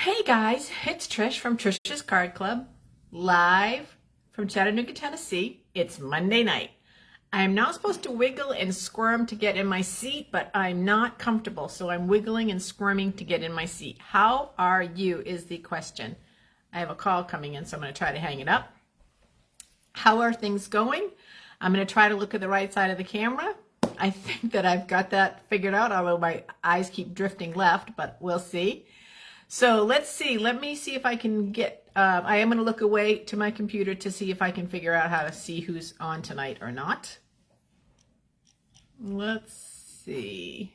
Hey guys, it's Trish from Trish's Card Club, live from Chattanooga, Tennessee. It's Monday night. I'm now supposed to wiggle and squirm to get in my seat, but I'm not comfortable, so I'm wiggling and squirming to get in my seat. How are you is the question. I have a call coming in, so I'm going to try to hang it up. How are things going? I'm going to try to look at the right side of the camera. I think that I've got that figured out, although my eyes keep drifting left, but we'll see. So let's see. Let me see if I can get, I am going to look away to my computer to see if I can figure out how to see who's on tonight or not. Let's see.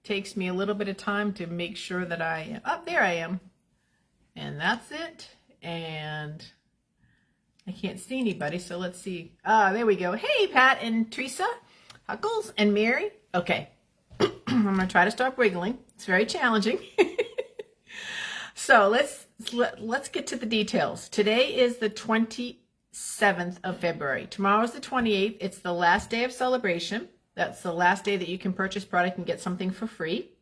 Takes me a little bit of time to make sure that I am, oh, there I am. And that's it. And I can't see anybody, so let's see. There we go. Hey, Pat and Teresa, Huckles and Mary. Okay. I'm going to try to stop wiggling. It's very challenging. So let's get to the details. Today is the 27th of February. Tomorrow is the 28th. It's the last day of celebration. That's the last day that you can purchase product and get something for free.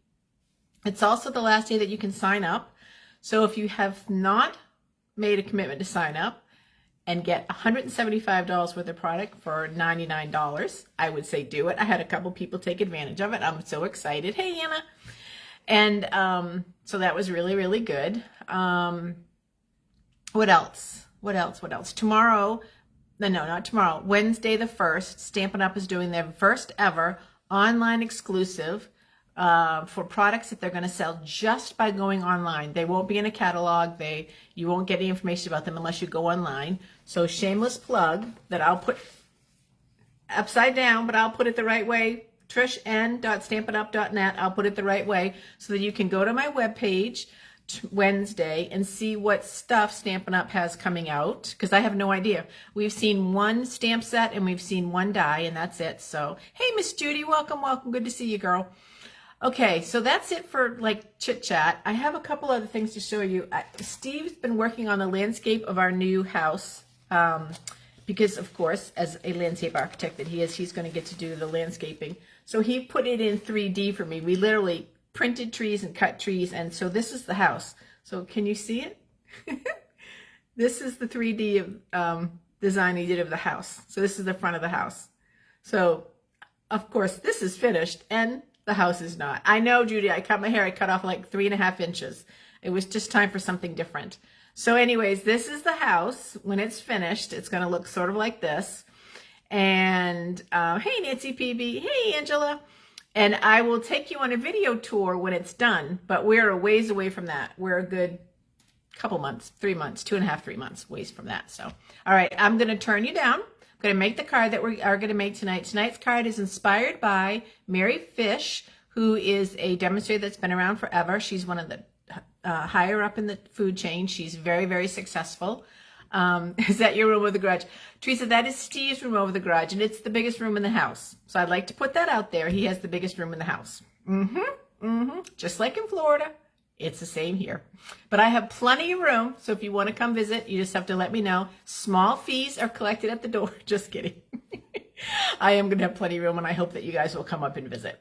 It's also the last day that you can sign up. So if you have not made a commitment to sign up and get $175 worth of product for $99, I would say do it. I had a couple people take advantage of it. I'm so excited. Hey, Anna. And so that was really, really good. What else? Tomorrow, no, not tomorrow, Wednesday the 1st, Stampin' Up! Is doing their first ever online exclusive for products that they're going to sell just by going online. They won't be in a catalog. You won't get any information about them unless you go online. So shameless plug that I'll put upside down, but I'll put it the right way. TrishN.StampinUp.net. I'll put it the right way so that you can go to my webpage Wednesday and see what stuff Stampin' Up! Has coming out, because I have no idea. We've seen one stamp set and we've seen one die, and that's it. So, hey, Miss Judy, welcome. Good to see you, girl. Okay, so that's it for like chit chat. I have a couple other things to show you. Steve's been working on the landscape of our new house because, of course, as a landscape architect that he is, he's going to get to do the landscaping. So he put it in 3D for me. We literally printed trees and cut trees, and so this is the house. So can you see it? This is the 3D design he did of the house. So this is the front of the house. So, of course, this is finished, and the house is not. I know, Judy, I cut my hair. I cut off like 3.5 inches. It was just time for something different. So anyways, this is the house. When it's finished, it's going to look sort of like this. And hey, Nancy PB. Hey, Angela. And I will take you on a video tour when it's done, but we're a ways away from that. We're a good couple months, 3 months, 2.5, 3 months ways from that. So, all right, I'm going to turn you down. I'm going to make the card that we are going to make tonight. Tonight's card is inspired by Mary Fish, who is a demonstrator that's been around forever. She's one of the higher up in the food chain. She's very, very successful. Is that your room over the garage? Teresa, that is Steve's room over the garage, and it's the biggest room in the house. So I'd like to put that out there. He has the biggest room in the house. Just like in Florida, it's the same here. But I have plenty of room, so if you want to come visit, you just have to let me know. Small fees are collected at the door. Just kidding. I am going to have plenty of room, and I hope that you guys will come up and visit.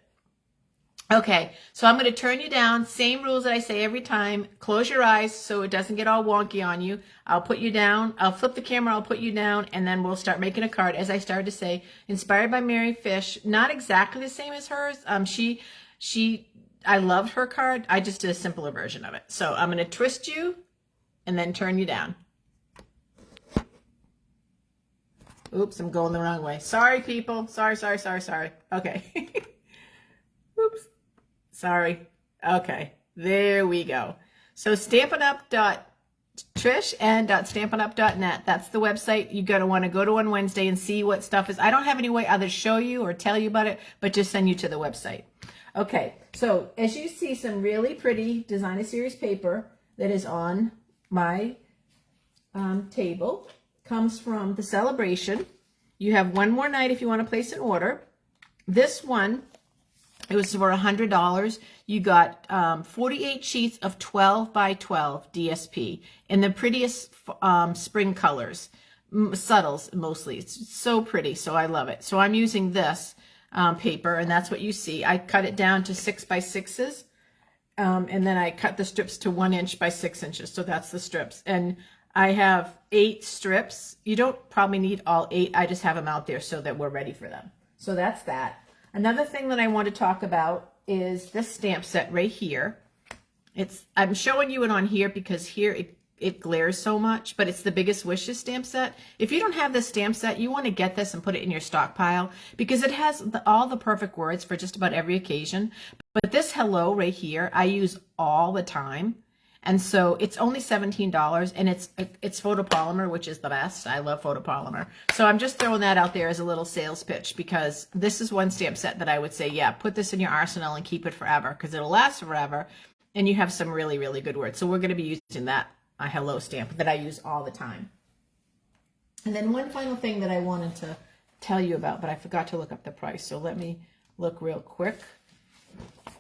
Okay, so I'm going to turn you down. Same rules that I say every time. Close your eyes so it doesn't get all wonky on you. I'll put you down. I'll flip the camera. I'll put you down, and then we'll start making a card. As I started to say, inspired by Mary Fish. Not exactly the same as hers. I loved her card. I just did a simpler version of it. So I'm going to twist you and then turn you down. Oops, I'm going the wrong way. Sorry, people. Sorry. Okay. Oops. Sorry. Okay. There we go. So Stampin'Up.TrishN.Stampin'Up.net. That's the website. You're going to want to go to on Wednesday and see what stuff is. I don't have any way either show you or tell you about it, but just send you to the website. Okay. So as you see, some really pretty Designer Series paper that is on my table comes from the celebration. You have one more night if you want to place an order. This one, it was for $100. You got 48 sheets of 12 by 12 DSP in the prettiest spring colors, subtles mostly. It's so pretty, so I love it. So I'm using this paper, and that's what you see. I cut it down to 6 by 6s, And then I cut the strips to 1 inch by 6 inches. So that's the strips. And I have 8 strips. You don't probably need all 8. I just have them out there so that we're ready for them. So that's that. Another thing that I want to talk about is this stamp set right here. I'm showing you it on here because here it glares so much, but it's the Biggest Wishes stamp set. If you don't have this stamp set, you want to get this and put it in your stockpile because it has all the perfect words for just about every occasion. But this hello right here, I use all the time. And so it's only $17 and it's photopolymer, which is the best. I love photopolymer. So I'm just throwing that out there as a little sales pitch because this is one stamp set that I would say, yeah, put this in your arsenal and keep it forever because it'll last forever. And you have some really, really good words. So we're going to be using that hello stamp that I use all the time. And then one final thing that I wanted to tell you about, but I forgot to look up the price. So let me look real quick.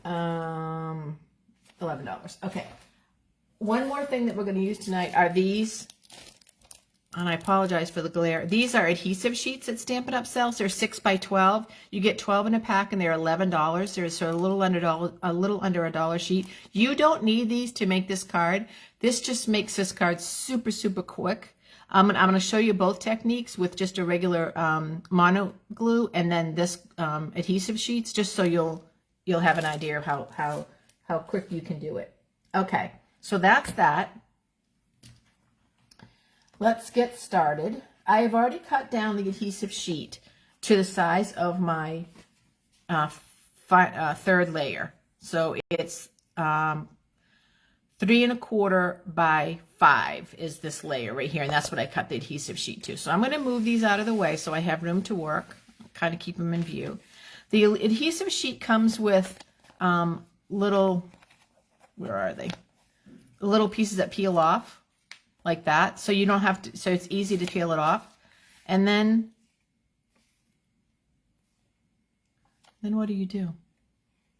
$11. Okay. One more thing that we're going to use tonight are these, and I apologize for the glare. These are adhesive sheets that Stampin' Up! Sells. They're 6 by 12. You get 12 in a pack, and they're $11. They're sort of a little under $1 sheet. You don't need these to make this card. This just makes this card super, super quick. I'm going to show you both techniques with just a regular mono glue and then this adhesive sheets, just so you'll have an idea of how quick you can do it. Okay. So that's that. Let's get started. I have already cut down the adhesive sheet to the size of my third layer. So it's 3 1/4 by 5 is this layer right here. And that's what I cut the adhesive sheet to. So I'm going to move these out of the way so I have room to work, kind of keep them in view. The adhesive sheet comes with little, where are they? Little pieces that peel off like that, so you don't have to, so it's easy to peel it off. And then what do you do?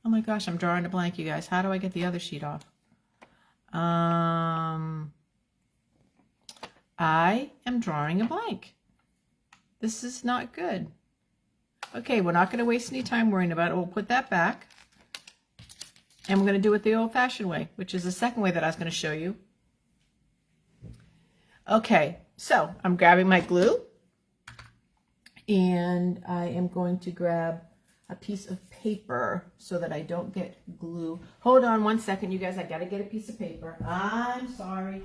Oh my gosh, I'm drawing a blank, you guys. How do I get the other sheet off? I am drawing a blank. This is not good. Okay, we're not going to waste any time worrying about it. We'll put that back. And we're going to do it the old-fashioned way, which is the second way that I was going to show you. Okay, so I'm grabbing my glue. And I am going to grab a piece of paper so that I don't get glue. Hold on one second, you guys. I got to get a piece of paper. I'm sorry.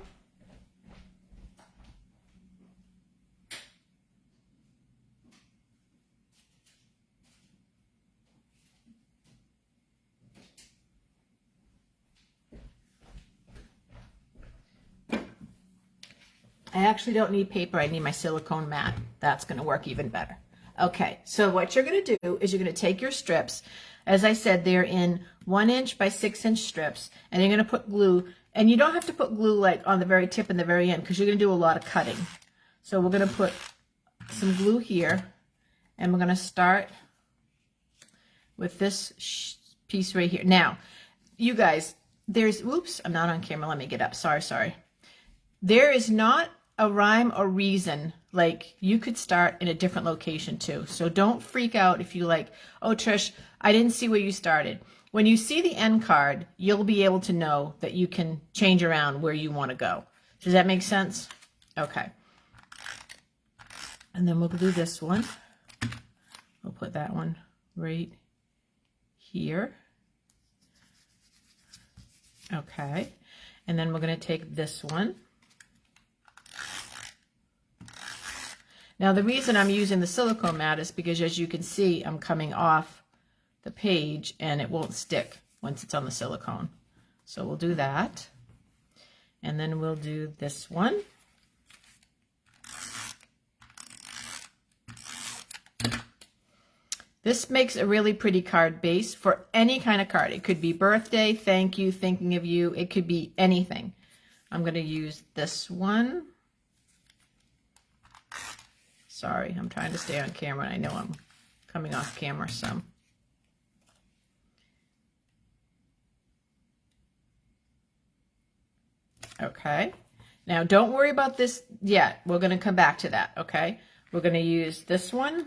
I actually don't need paper. I need my silicone mat. That's going to work even better. Okay, so what you're going to do is you're going to take your strips. As I said, they're in 1 inch by 6 inch strips, and you're going to put glue. And you don't have to put glue like on the very tip and the very end because you're going to do a lot of cutting. So we're going to put some glue here, and we're going to start with this piece right here. Now, you guys, oops, I'm not on camera. Let me get up. Sorry. There is not a rhyme or reason. Like, you could start in a different location too. So don't freak out if you like, oh, Trish, I didn't see where you started. When you see the end card, you'll be able to know that you can change around where you want to go. Does that make sense? Okay. And then we'll do this one. We'll put that one right here. Okay. And then we're going to take this one. Now, the reason I'm using the silicone mat is because, as you can see, I'm coming off the page and it won't stick once it's on the silicone. So we'll do that. And then we'll do this one. This makes a really pretty card base for any kind of card. It could be birthday, thank you, thinking of you. It could be anything. I'm going to use this one. Sorry, I'm trying to stay on camera. I know I'm coming off camera some. Okay. Now, don't worry about this yet. We're going to come back to that, okay? We're going to use this one.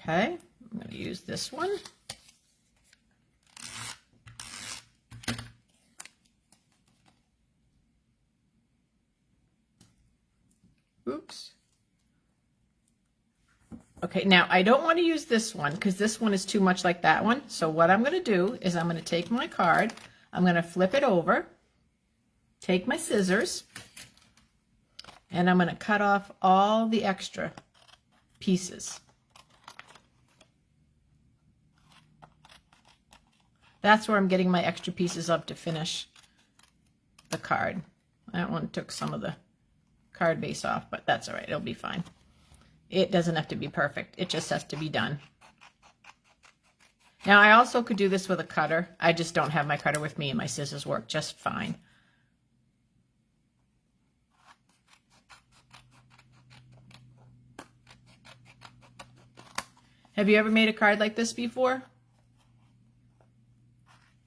Okay, I'm going to use this one. Oops. Okay, now I don't want to use this one because this one is too much like that one. So what I'm going to do is I'm going to take my card, I'm going to flip it over, take my scissors, and I'm going to cut off all the extra pieces. That's where I'm getting my extra pieces up to finish the card. That one took some of the card base off, but that's all right. It'll be fine. It doesn't have to be perfect. It just has to be done. Now, I also could do this with a cutter. I just don't have my cutter with me, and my scissors work just fine. Have you ever made a card like this before?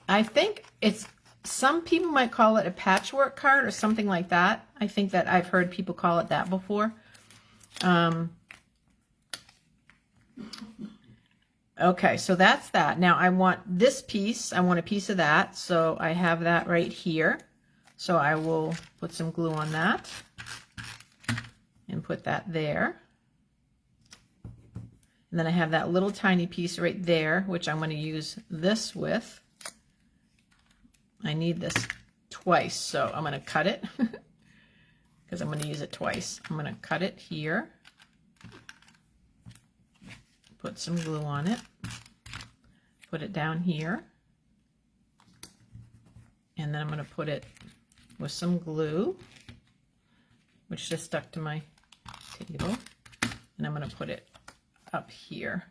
I think it's, some people might call it a patchwork card or something like that. I think that I've heard people call it that before. Okay, so that's that. Now I want this piece, I want a piece of that, so I have that right here. So I will put some glue on that and put that there. And then I have that little tiny piece right there, which I'm going to use this with. I need this twice, so I'm going to cut it because I'm going to use it twice. I'm going to cut it here. Put some glue on it, put it down here, and then I'm going to put it with some glue, which just stuck to my table, and I'm going to put it up here.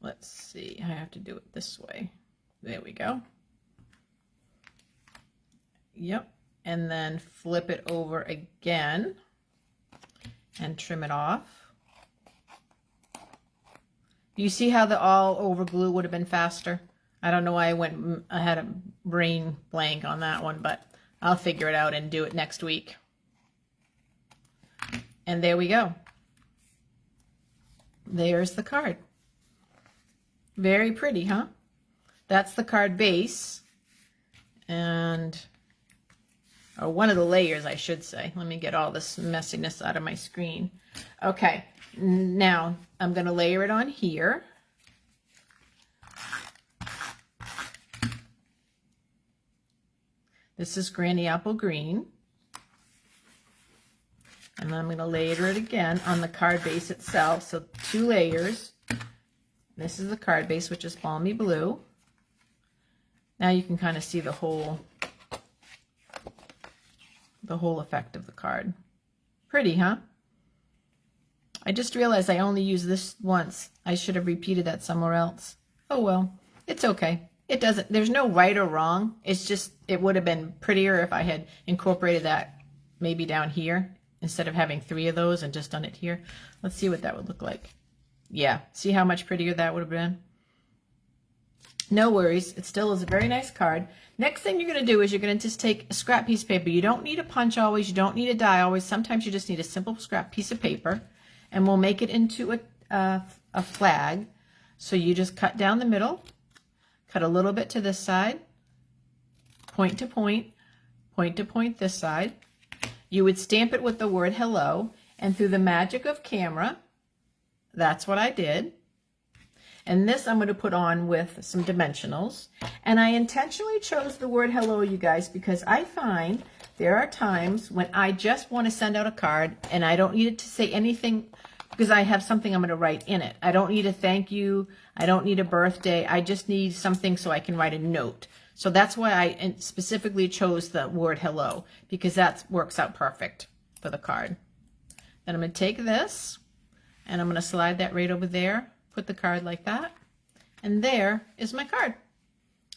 Let's see, I have to do it this way. There we go. Yep, and then flip it over again and trim it off. You see how the all over glue would have been faster? I don't know why I had a brain blank on that one, but I'll figure it out and do it next week. And there we go. There's the card. Very pretty, huh? That's the card base. And, or one of the layers, I should say. Let me get all this messiness out of my screen. Okay. Now, I'm going to layer it on here. This is Granny Apple Green. And then I'm going to layer it again on the card base itself. So 2 layers. This is the card base, which is Balmy Blue. Now you can kind of see the whole effect of the card. Pretty, huh? I just realized I only used this once. I should have repeated that somewhere else. Oh well, it's okay. It doesn't, there's no right or wrong. It's just, it would have been prettier if I had incorporated that maybe down here instead of having 3 of those and just done it here. Let's see what that would look like. Yeah, see how much prettier that would have been? No worries, it still is a very nice card. Next thing you're going to do is you're going to just take a scrap piece of paper. You don't need a punch always, you don't need a die always. Sometimes you just need a simple scrap piece of paper. And we'll make it into a flag. So you just cut down the middle, cut a little bit to this side, point to point, point to point this side. You would stamp it with the word hello, and through the magic of camera, that's what I did. And this I'm going to put on with some dimensionals. And I intentionally chose the word hello, you guys, because I find there are times when I just want to send out a card and I don't need it to say anything because I have something I'm going to write in it. I don't need a thank you. I don't need a birthday. I just need something so I can write a note. So that's why I specifically chose the word hello, because that works out perfect for the card. Then I'm going to take this and I'm going to slide that right over there, put the card like that, and there is my card.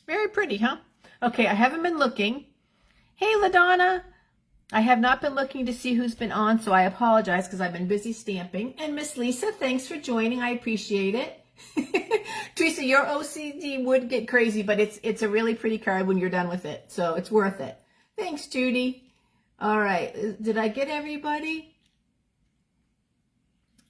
Very pretty, huh? Okay, I haven't been looking. Hey, LaDonna. I have not been looking to see who's been on, so I apologize because I've been busy stamping. And Miss Lisa, thanks for joining. I appreciate it. Teresa, your OCD would get crazy, but it's a really pretty card when you're done with it, so it's worth it. Thanks, Judy. All right, did I get everybody?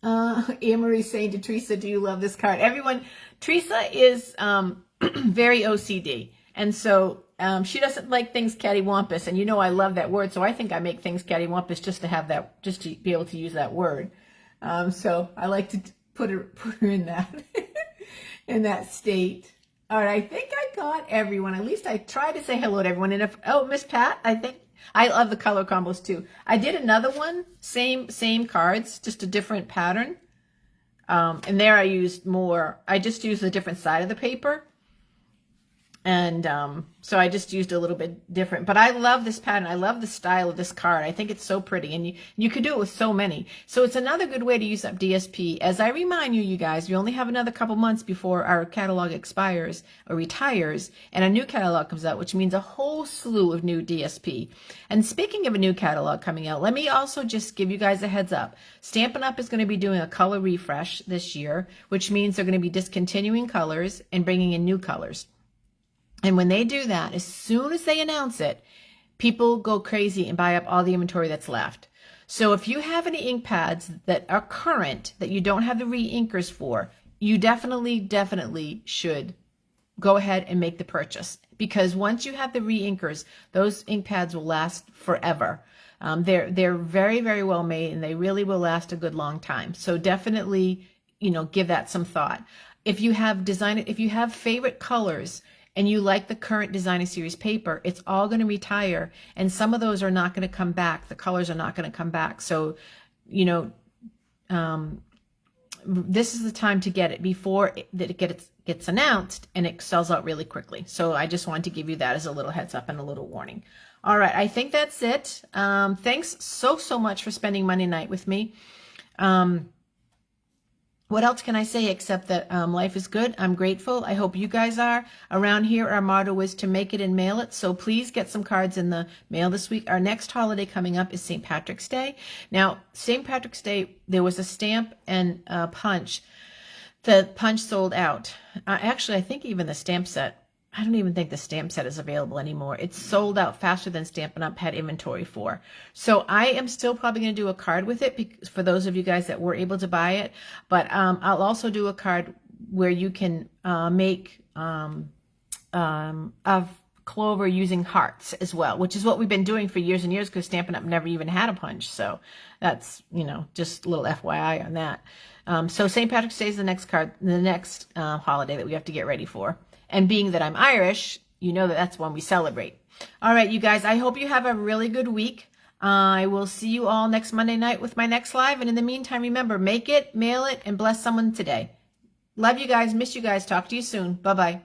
Anne-Marie saying to Teresa, do you love this card? Everyone, Teresa is very OCD. And so she doesn't like things cattywampus. And you know I love that word. So I think I make things cattywampus just to have that, just to be able to use that word. So I like to put her in that, in that state. All right, I think I got everyone. At least I tried to say hello to everyone. And if, oh, Miss Pat, I think, I love the color combos too. I did another one, same cards, just a different pattern. And there I used more, I just used a different side of the paper. And so I just used a little bit different. But I love this pattern. I love the style of this card. I think it's so pretty. And you could do it with so many. So it's another good way to use up DSP. As I remind you, you guys, we only have another couple months before our catalog expires or retires. And a new catalog comes out, which means a whole slew of new DSP. And speaking of a new catalog coming out, let me also just give you guys a heads up. Stampin' Up! Is going to be doing a color refresh this year, which means they're going to be discontinuing colors and bringing in new colors. And when they do that, as soon as they announce it, people go crazy and buy up all the inventory that's left. So if you have any ink pads that are current that you don't have the re-inkers for, you definitely should go ahead and make the purchase. Because once you have the re-inkers, those ink pads will last forever. They're very, very well made, and they really will last a good long time. So definitely, you know, give that some thought. If you have favorite colors, and you like the current Designer Series paper, it's all going to retire, and some of those are not going to come back. The colors are not going to come back. So, you know, this is the time to get it before it gets announced and it sells out really quickly. So I just wanted to give you that as a little heads up and a little warning. All right, I think that's it. Thanks so much for spending Monday night with me. What else can I say except that life is good? I'm grateful. I hope you guys are. Around here, our motto is to make it and mail it. So please get some cards in the mail this week. Our next holiday coming up is St. Patrick's Day. Now, St. Patrick's Day, there was a stamp and a punch. The punch sold out. Actually, I think even the stamp set, I don't even think the stamp set is available anymore. It's sold out faster than Stampin' Up! Had inventory for. So I am still probably going to do a card with it for those of you guys that were able to buy it. But I'll also do a card where you can make of clover using hearts as well, which is what we've been doing for years and years because Stampin' Up! Never even had a punch. So that's, you know, just a little FYI on that. So St. Patrick's Day is the next holiday that we have to get ready for. And being that I'm Irish, you know that's when we celebrate. All right, you guys, I hope you have a really good week. I will see you all next Monday night with my next live. And in the meantime, remember, make it, mail it, and bless someone today. Love you guys. Miss you guys. Talk to you soon. Bye-bye.